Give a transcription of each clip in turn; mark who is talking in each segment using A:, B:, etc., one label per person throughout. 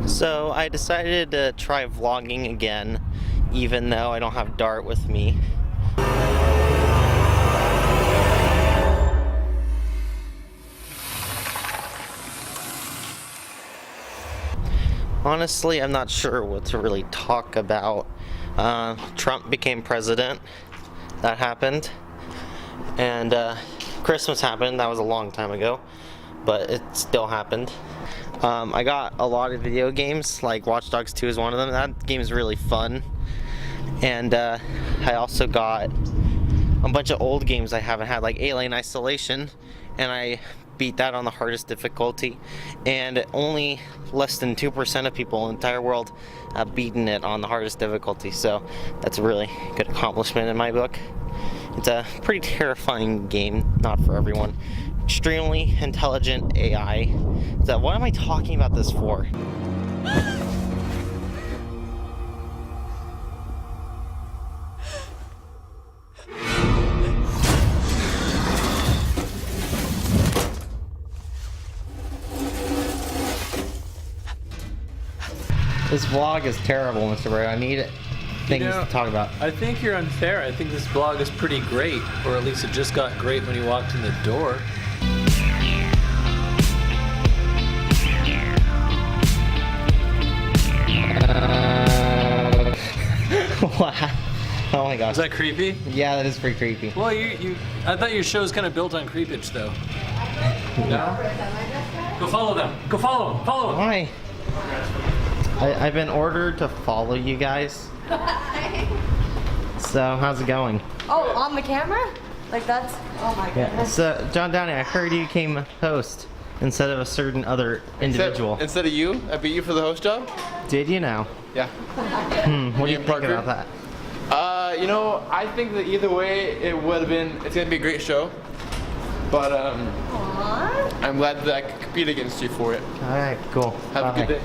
A: So I decided to try vlogging again, even though I don't have Dart with me. Honestly, I'm not sure what to really talk about. Trump became president. That happened. And Christmas happened. That was a long time ago, but it still happened. I got a lot of video games, like Watch Dogs 2 is one of them. That game is really fun. And I also got a bunch of old games I haven't had, like Alien Isolation, and I beat that on the hardest difficulty. And only less than 2% of people in the entire world have beaten it on the hardest difficulty. So that's a really good accomplishment in my book. It's a pretty terrifying game, not for everyone. Extremely intelligent AI. So what am I talking about this for? This vlog is terrible, Mr. Bird. I need things to talk about.
B: I think you're unfair. I think this vlog is pretty great, or at least it just got great when you walked in the door.
A: Wow. Oh my gosh.
B: Is that creepy?
A: Yeah, that is pretty creepy.
B: Well, I thought your show's kind of built on creepage, though. No? Go follow them. Go follow them. Follow them.
A: Why? I've been ordered to follow you guys. So, how's it going?
C: Oh, on the camera? Like that's, oh my goodness.
A: So, John Downey, I heard you came host instead of a certain other individual.
D: Instead of you? I beat you for the host job?
A: Did you now?
D: Yeah.
A: What do you think about that?
D: You know, I think that either way it would have been, it's gonna be a great show. But
C: Aww.
D: I'm glad that I could compete against you for it.
A: Alright, cool.
D: Have a good day.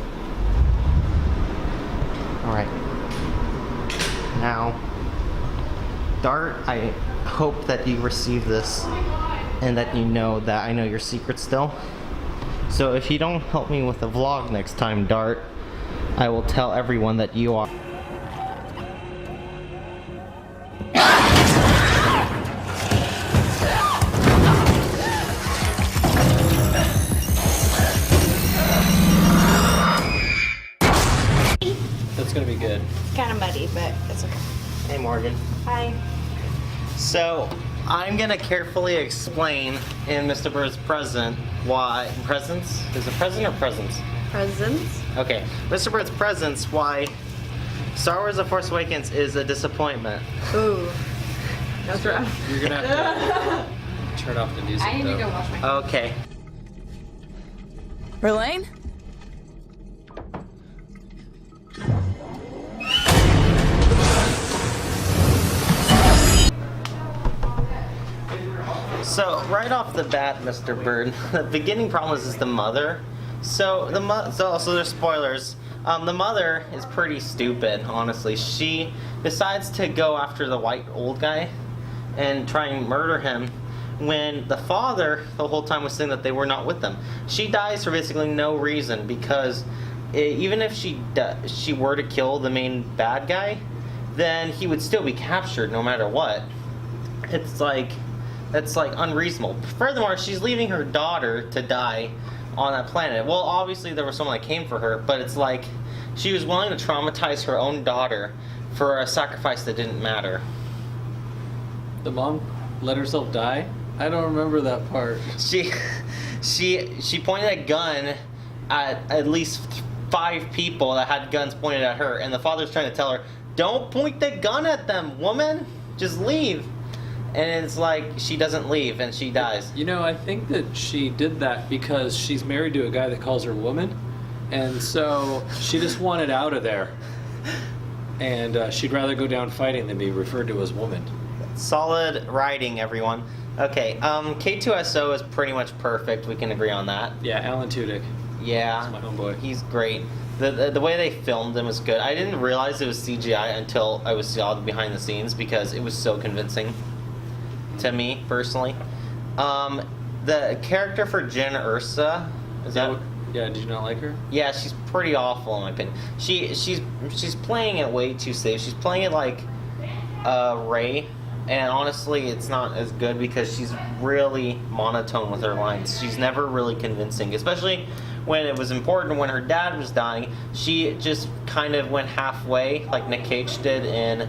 A: Alright. Now, Dart, I hope that you receive this and that you know that I know your secret still. So if you don't help me with the vlog next time, Dart, I will tell everyone that you are.
B: That's gonna be good.
C: It's kind of muddy, but it's okay.
A: Hey, Morgan.
C: Hi.
A: So, I'm gonna carefully explain in Mr. Bird's present why presents? Is it present or presents?
C: Presents.
A: Okay, Mr. Bird's presents why Star Wars: The Force Awakens is a disappointment.
C: Ooh. That's rough.
B: You're gonna have to turn off the music.
C: I need to go wash my hands.
A: Okay.
E: Verlaine?
A: So right off the bat, Mr. Bird, the beginning problem is the mother. So so there's spoilers. The mother is pretty stupid, honestly. She decides to go after the white old guy and try and murder him when the father the whole time was saying that they were not with them. She dies for basically no reason because even if she were to kill the main bad guy, then he would still be captured no matter what. It's like, that's like unreasonable. Furthermore, she's leaving her daughter to die on that planet. Well, obviously there was someone that came for her, but it's like she was willing to traumatize her own daughter for a sacrifice that didn't matter.
B: The mom let herself die? I don't remember that part.
A: She pointed a gun at least 5 people that had guns pointed at her, and the father's trying to tell her, "Don't point the gun at them, woman. Just leave." And it's like she doesn't leave, and she dies.
B: You know, I think that she did that because she's married to a guy that calls her woman, and so she just wanted out of there. And she'd rather go down fighting than be referred to as woman.
A: Solid writing, everyone. Okay, K2SO is pretty much perfect. We can agree on that.
B: Yeah, Alan Tudyk.
A: Yeah,
B: That's my homeboy.
A: He's great. The way they filmed him was good. I didn't realize it was CGI until I saw the behind the scenes because it was so convincing to me personally. The character for Jyn Erso, is that
B: Yeah, did you not like her?
A: Yeah, she's pretty awful in my opinion. She's playing it way too safe. She's playing it like Rey, and honestly, it's not as good because she's really monotone with her lines. She's never really convincing, especially when it was important when her dad was dying. She just kind of went halfway, like Nick Cage did in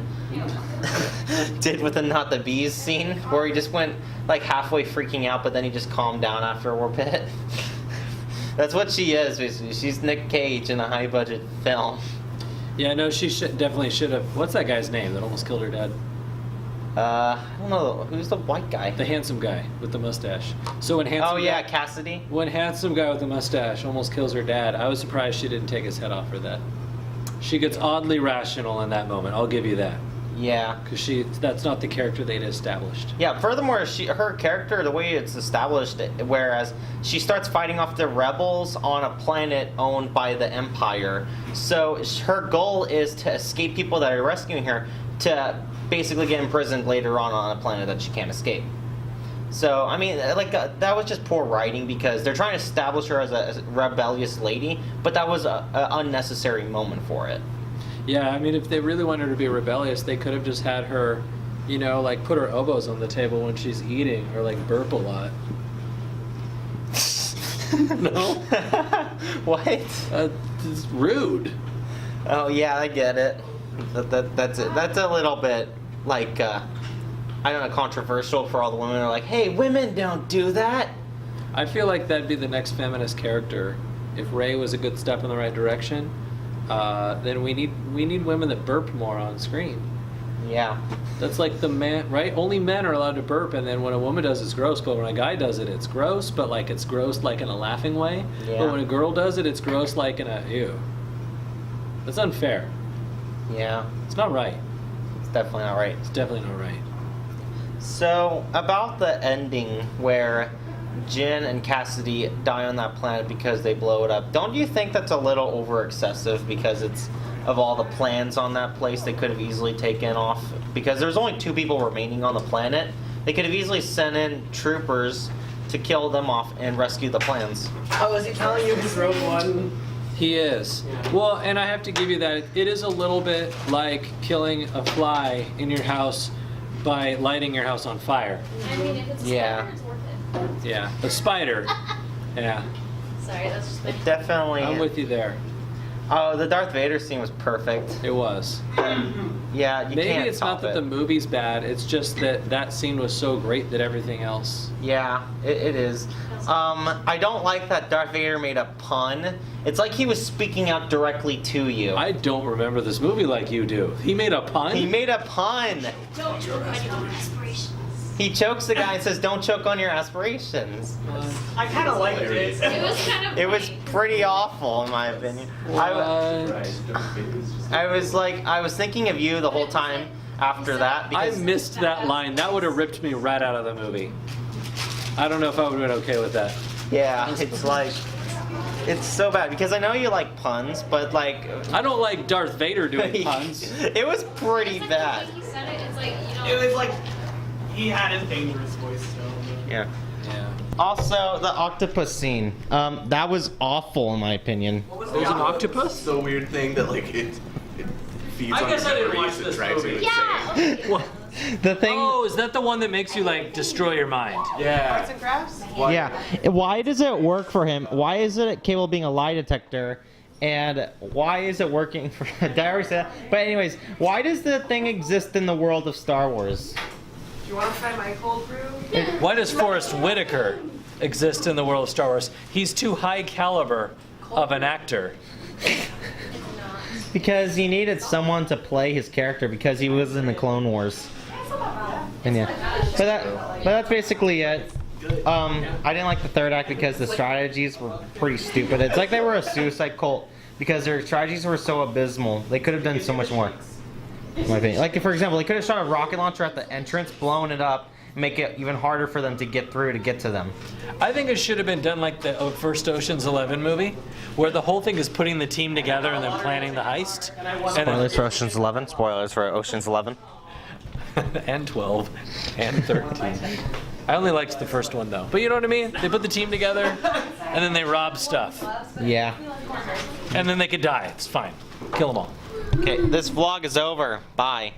A: did with the Not the Bees scene, where he just went like halfway freaking out, but then he just calmed down after a bit. That's what she is, basically. She's Nick Cage in a high-budget film.
B: Yeah, no, she definitely should have. What's that guy's name that almost killed her dad?
A: I don't know. Who's the white guy?
B: The handsome guy with the mustache. So when handsome
A: Oh, yeah,
B: guy,
A: Cassidy.
B: when handsome guy with the mustache almost kills her dad, I was surprised she didn't take his head off for that. She gets oddly rational in that moment. I'll give you that,
A: Yeah.
B: because that's not the character they'd established.
A: Yeah, furthermore, her character, the way it's established, whereas she starts fighting off the rebels on a planet owned by the Empire. So her goal is to escape people that are rescuing her to basically get imprisoned later on a planet that she can't escape. So, I mean, like, that was just poor writing because they're trying to establish her as a rebellious lady, but that was an unnecessary moment for it.
B: Yeah, I mean, if they really wanted her to be rebellious, they could have just had her, you know, like put her elbows on the table when she's eating, or like burp a lot. No?
A: What?
B: It's rude.
A: Oh, yeah, I get it. That's it. That's a little bit, like, I don't know, controversial for all the women who are like, hey, women don't do that.
B: I feel like that'd be the next feminist character. If Rey was a good step in the right direction, then we need women that burp more on screen.
A: Yeah.
B: That's like the man, right? Only men are allowed to burp, and then when a woman does, it's gross. But when a guy does it, it's gross. But like it's gross like in a laughing way.
A: Yeah.
B: But when a girl does it, it's gross like in a ew. That's unfair.
A: Yeah.
B: It's not right.
A: It's definitely not right.
B: It's definitely not right.
A: So, about the ending where Jin and Cassidy die on that planet because they blow it up, don't you think that's a little over excessive because it's of all the plans on that place they could have easily taken off? Because there's only 2 people remaining on the planet. They could have easily sent in troopers to kill them off and rescue the plans.
E: Oh, is he telling you he's Rogue One?
B: He is. Well, and I have to give you that. It is a little bit like killing a fly in your house by lighting your house on fire.
F: I mean, if it's a
A: Yeah.
F: spider, it's worth it.
B: Yeah. A spider. Yeah.
F: Sorry, that's just my...
A: It definitely...
B: I'm with you there.
A: Oh, the Darth Vader scene was perfect.
B: It was.
A: Yeah, you
B: Maybe
A: can't
B: it's not
A: top
B: that
A: it.
B: the movie's bad. It's just that that scene was so great that everything else.
A: Yeah, it is. I don't like that Darth Vader made a pun. It's like he was speaking out directly to you.
B: I don't remember this movie like you do. He made a pun?
A: He made a pun.
F: Don't choke on your own aspirations.
A: He chokes the guy and says, "Don't choke on your aspirations."
E: I kind of liked it.
F: It was kind of...
A: It was
F: lame.
A: pretty awful, in my opinion. I was thinking of you the whole time after that
B: I
A: because
B: missed that line. That would have ripped me right out of the movie. I don't know if I would have been okay with that.
A: yeah, it's so bad because I know you like puns, but like
B: I don't like Darth Vader doing puns.
A: it was pretty
F: It's like
A: bad.
F: The way he said it, it's like, you know...
E: It was like he had his dangerous voice still.
A: Yeah.
B: Yeah.
A: Also, the octopus scene. That was awful in my opinion.
E: What was
B: It was an octopus?
G: So weird thing that like it feeds
E: I
G: on
E: guess
G: your
E: I didn't
G: memories
E: watch
G: and
E: this
G: tries to
E: movie.
F: Yeah! Okay.
B: What?
A: The thing.
B: Oh, is that the one that makes you like destroy your mind?
E: Yeah.
C: and crafts?
A: Yeah. Why does it work for him? Why is it capable of being a lie detector? And why is it working for? Did I already say that? But anyways, why does the thing exist in the world of Star Wars?
C: Do you want to try my cold brew?
B: Why does Forrest Whitaker exist in the world of Star Wars? He's too high caliber of an actor.
A: Because he needed someone to play his character because he was in the Clone Wars. And yeah, but that's basically it. I didn't like the third act because the strategies were pretty stupid. It's like they were a suicide cult because their strategies were so abysmal. They could have done so much more. In my opinion. Like for example, they could have shot a rocket launcher at the entrance, blown it up, make it even harder for them to get through to get to them.
B: I think it should have been done like the first Ocean's 11 movie, where the whole thing is putting the team together and then planning the heist.
A: Spoilers for Ocean's 11. Spoilers for Ocean's 11.
B: And 12 and 13. I only liked the first one though. But you know what I mean? They put the team together, and then they rob stuff,
A: Yeah.
B: and then they could die. It's fine. Kill them all.
A: Okay, this vlog is over. Bye.